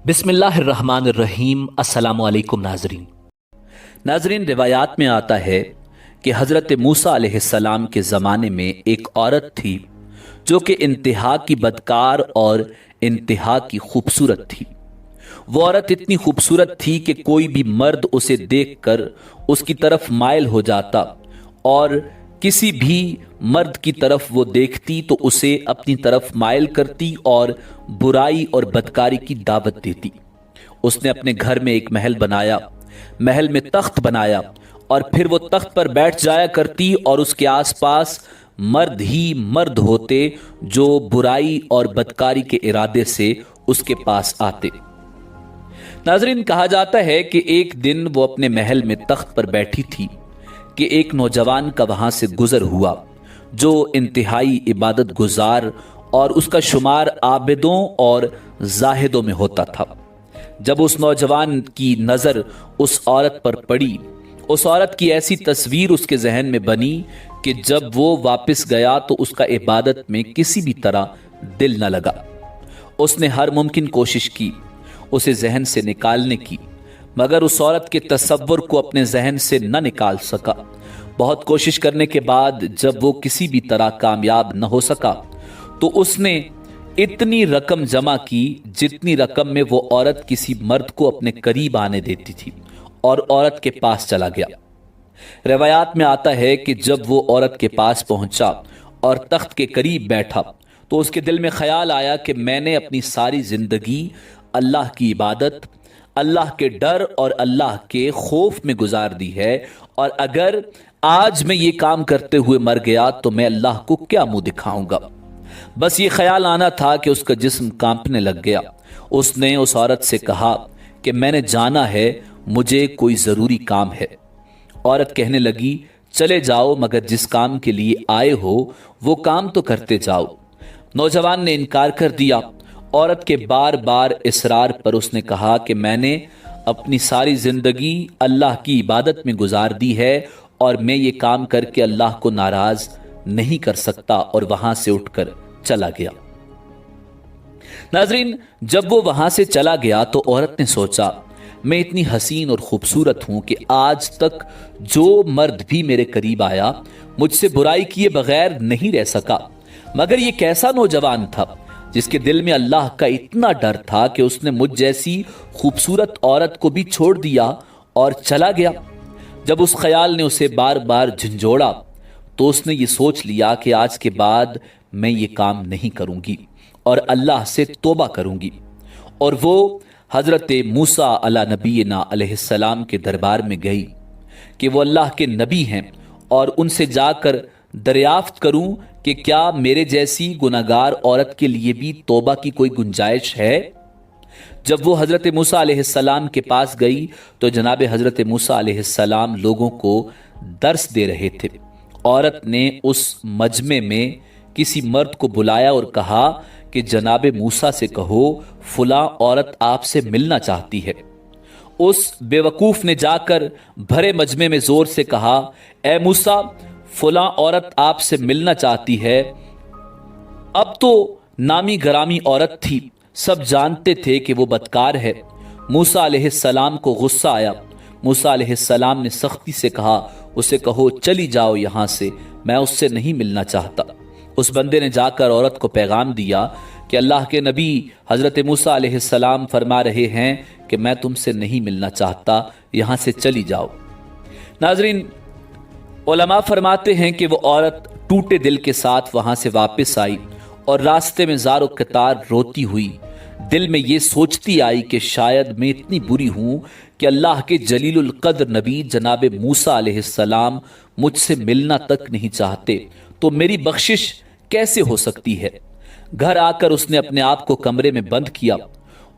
बिस्मिल्लाहिर्रहमानिर्रहीम। अस्सलामु अलैकुम नाजरीन, रिवायात में आता है कि हज़रत मूसा अलैहिस्सलाम के ज़माने में एक औरत थी जो कि इंतहा की बदकार और इंतहा की खूबसूरत थी। वो औरत इतनी खूबसूरत थी कि कोई भी मर्द उसे देखकर उसकी तरफ माइल हो जाता और किसी भी मर्द की तरफ वो देखती तो उसे अपनी तरफ माइल करती और बुराई और बदकारी की दावत देती। उसने अपने घर में एक महल बनाया, महल में तख्त बनाया और फिर वो तख्त पर बैठ जाया करती और उसके आसपास मर्द ही मर्द होते जो बुराई और बदकारी के इरादे से उसके पास आते। नाजरीन, कहा जाता है कि एक दिन वो अपने महल में तख्त पर बैठी थी कि एक नौजवान का वहां से गुजर हुआ जो इंतहाई इबादत गुजार और उसका शुमार आबिदों और जाहिदों में होता था। जब उस नौजवान की नजर उस औरत पर पड़ी, उस औरत की ऐसी तस्वीर उसके जहन में बनी कि जब वो वापस गया तो उसका इबादत में किसी भी तरह दिल न लगा। उसने हर मुमकिन कोशिश की उसे जहन से निकालने की, मगर उस औरत के तसव्वुर को अपने जहन से न निकाल सका। बहुत कोशिश करने के बाद जब वो किसी भी तरह कामयाब न हो सका तो उसने इतनी रकम जमा की जितनी रकम में वो औरत किसी मर्द को अपने करीब आने देती थी और औरत के पास चला गया। रवायात में आता है कि जब वो औरत के पास पहुंचा और तख्त के करीब बैठा तो उसके दिल में ख्याल आया कि मैंने अपनी सारी जिंदगी अल्लाह की इबादत, अल्लाह के डर और अल्लाह के खौफ में गुजार दी है और अगर आज मैं ये काम करते हुए मर गया तो मैं अल्लाह को क्या मुंह दिखाऊंगा। बस ये ख्याल आना था कि उसका जिस्म कांपने लग गया। उसने उस औरत से कहा कि मैंने जाना है, मुझे कोई ज़रूरी काम है। औरत कहने लगी, चले जाओ, मगर जिस काम के लिए आए हो वो काम तो करते जाओ। नौजवान ने इनकार कर दिया। औरत के बार बार इसरार पर उसने कहा कि मैंने अपनी सारी जिंदगी अल्लाह की इबादत में गुजार दी है और मैं ये काम करके अल्लाह को नाराज नहीं कर सकता, और वहां से उठकर चला गया। नाजरीन, जब वो वहां से चला गया तो औरत ने सोचा, मैं इतनी हसीन और खूबसूरत हूं कि आज तक जो मर्द भी मेरे करीब आया मुझसे बुराई किए बगैर नहीं रह सका। मगर ये कैसा नौजवान था जिसके दिल में अल्लाह का इतना डर था कि उसने मुझ जैसी खूबसूरत औरत को भी छोड़ दिया और चला गया। जब उस ख्याल ने उसे बार बार झंझोड़ा तो उसने ये सोच लिया कि आज के बाद मैं ये काम नहीं करूंगी और अल्लाह से तौबा करूंगी। और वो हजरत मूसा अला नबीना अलैहिस्सलाम के दरबार में गई कि वो अल्लाह के नबी हैं और उनसे जाकर दरियाफ्त करूं कि क्या मेरे जैसी गुनाहगार औरत के लिए भी तौबा की कोई गुंजाइश है। जब वो हजरत मूसा अलैहिस्सलाम के पास गई तो जनाब हजरत मूसा अलैहिस्सलाम लोगों को दर्स दे रहे थे। औरत ने उस मजमे में किसी मर्द को बुलाया और कहा कि जनाब मूसा से कहो फुला औरत आपसे मिलना चाहती है। उस बेवकूफ ने जाकर भरे मजमे में जोर से कहा, ए मूसा, फुला औरत आपसे मिलना चाहती है। अब तो नामी गरामी औरत थी, सब जानते थे कि वो बदकार है। मूसा अलैहिस्सलाम को गुस्सा आया। मूसा अलैहिस्सलाम ने सख्ती से कहा, उसे कहो चली जाओ यहां से, मैं उससे नहीं मिलना चाहता। उस बंदे ने जाकर औरत को पैगाम दिया कि अल्लाह के नबी हजरत मूसा अलैहिस्सलाम फरमा रहे हैं कि मैं तुमसे नहीं मिलना चाहता, यहां से चली जाओ। नाजरीन, उलमा फरमाते हैं कि वो औरत टूटे दिल के साथ वहां से वापस आई और रास्ते में ज़ारो कतार रोती हुई दिल में ये सोचती आई कि शायद मैं इतनी बुरी हूं कि अल्लाह के जलीलुल कद्र नबी जनाब मूसा अलैहिस्सलाम मुझसे मिलना तक नहीं चाहते, तो मेरी बख्शिश कैसे हो सकती है। घर आकर उसने अपने आप को कमरे में बंद किया।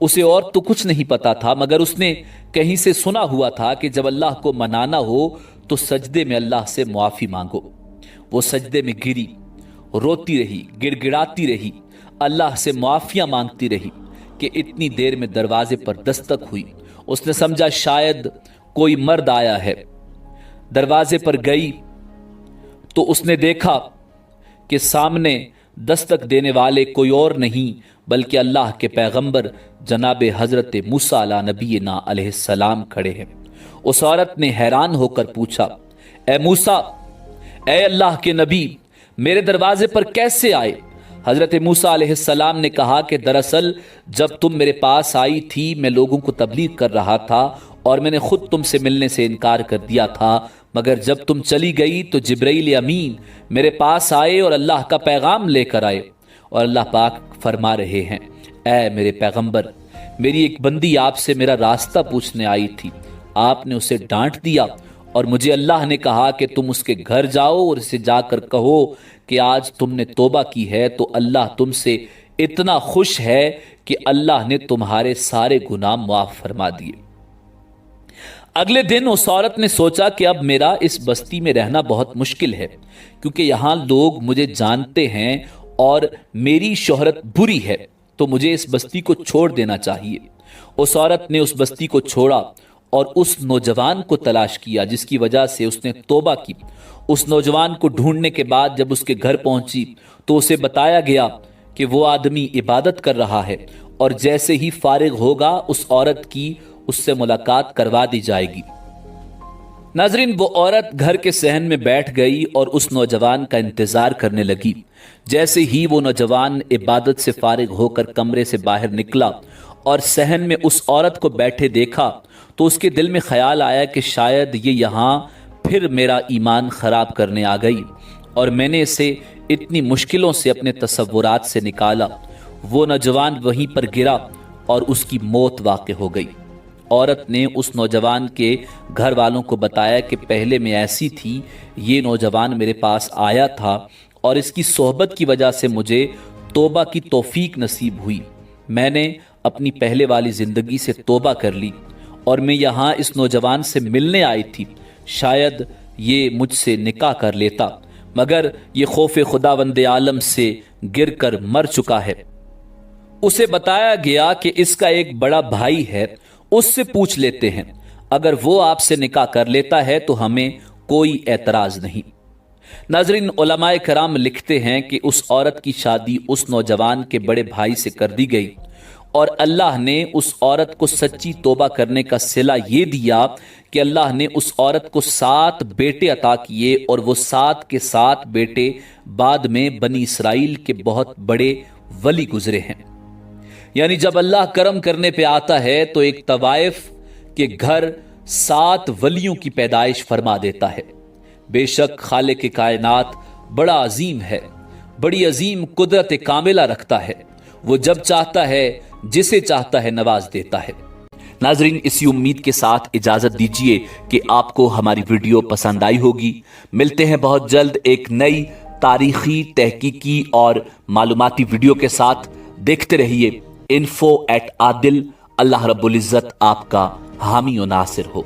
उसे और तो कुछ नहीं पता था, मगर उसने कहीं से सुना हुआ था कि जब अल्लाह को मनाना हो तो सजदे में अल्लाह से मुआफी मांगो। वो सजदे में गिरी, रोती रही, गिड़गिड़ाती रही, अल्लाह से मुआफिया मांगती रही कि इतनी देर में दरवाजे पर दस्तक हुई। उसने समझा शायद कोई मर्द आया है। दरवाजे पर गई तो उसने देखा कि सामने दस्तक देने वाले कोई और नहीं बल्कि अल्लाह के पैगंबर जनाब हजरत मूसा अला नबीना अलैहिस्सलाम खड़े हैं। उस औरत ने हैरान होकर पूछा, ए मूसा, ए अल्लाह के नबी, मेरे दरवाजे पर कैसे आए? हजरत मूसा अलैहिस्सलाम ने कहा कि दरअसल जब तुम मेरे पास आई थी मैं लोगों को तबलीग कर रहा था और मैंने खुद तुमसे मिलने से इनकार कर दिया था, मगर जब तुम चली गई तो जिब्राइल अमीन मेरे पास आए और अल्लाह का पैगाम लेकर आए। और अल्लाह पाक फरमा रहे हैं, ऐ मेरे पैगंबर, मेरी एक बंदी आपसे मेरा रास्ता पूछने आई थी, आपने उसे डांट दिया और मुझे अल्लाह ने कहा कि तुम उसके घर जाओ और उसे जाकर कहो कि आज तुमने तौबा की है तो अल्लाह तुमसे इतना खुश है कि अल्लाह ने तुम्हारे सारे गुनाह माफ फरमा दिए। अगले दिन उस औरत ने सोचा कि अब मेरा इस बस्ती में रहना बहुत मुश्किल है, क्योंकि यहाँ लोग मुझे जानते हैं और मेरी शोहरत बुरी है, तो मुझे इस बस्ती को छोड़ देना चाहिए। उस औरत ने उस बस्ती को छोड़ा और उस नौजवान को तलाश किया जिसकी वजह से उसने तौबा की। उस नौजवान को ढूंढने के बाद जब उसके घर पहुंची तो उसे बताया गया कि वो आदमी इबादत कर रहा है और जैसे ही फारिग होगा उस औरत की उससे मुलाकात करवा दी जाएगी। नाजरीन, वो औरत घर के सहन में बैठ गई और उस नौजवान का इंतजार करने लगी। जैसे ही वो नौजवान इबादत से फारिग होकर कमरे से बाहर निकला और सहन में उस औरत को बैठे देखा तो उसके दिल में ख्याल आया कि शायद ये यहाँ फिर मेरा ईमान खराब करने आ गई और मैंने इसे इतनी मुश्किलों से अपने तसव्वुरात से निकाला। वो नौजवान वहीं पर गिरा और उसकी मौत वाक़ हो गई। औरत ने उस नौजवान के घर वालों को बताया कि पहले मैं ऐसी थी, ये नौजवान मेरे पास आया था और इसकी सोहबत की वजह से मुझे तौबा की तौफीक नसीब हुई। मैंने अपनी पहले वाली ज़िंदगी से तौबा कर ली और मैं यहाँ इस नौजवान से मिलने आई थी, शायद ये मुझसे निकाह कर लेता, मगर ये खौफ खुदावंद आलम से गिर कर मर चुका है। उसे बताया गया कि इसका एक बड़ा भाई है, उससे पूछ लेते हैं, अगर वो आपसे निकाह कर लेता है तो हमें कोई एतराज नहीं। नाजरीन, उलमाए कराम लिखते हैं कि उस औरत की शादी उस नौजवान के बड़े भाई से कर दी गई और अल्लाह ने उस औरत को सच्ची तौबा करने का सिला ये दिया कि अल्लाह ने उस औरत को 7 बेटे अता किए और वो 7 के 7 बेटे बाद में बनी इसराइल के बहुत बड़े वली गुजरे हैं। यानी जब अल्लाह करम करने पे आता है तो एक तवाइफ के घर 7 वलियों की पैदाइश फरमा देता है। बेशक खालिक के कायनात बड़ा अजीम है, बड़ी अजीम कुदरत कामिला रखता है। वो जब चाहता है जिसे चाहता है नवाज देता है। नाजरीन, इसी उम्मीद के साथ इजाजत दीजिए कि आपको हमारी वीडियो पसंद आई होगी। मिलते हैं बहुत जल्द एक नई तारीखी, तहकीकी और मालूमाती वीडियो के साथ। देखते रहिए info@adil। अल्लाह रब्बुल इज्जत आपका हामी और नासिर हो।